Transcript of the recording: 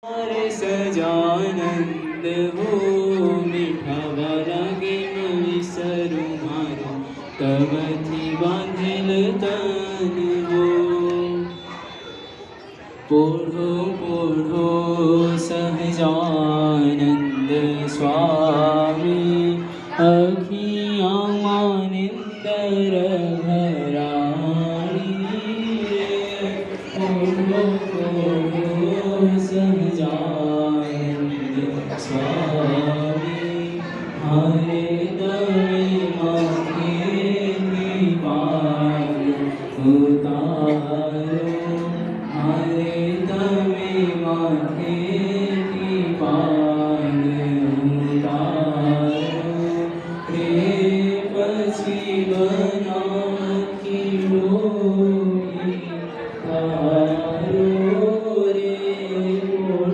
हरे सजानंद हो मीठा वागे विसरु मारो तवथी बांधेल तन हो पोढ़ो पोढ़ो सहजानंद स्वामी अखियाँ मानिंदर भराणी पोढ़ो पोढ़ो सहजानंद स्वामी हरे दवे माथे पार उतारो हरे तवे माथे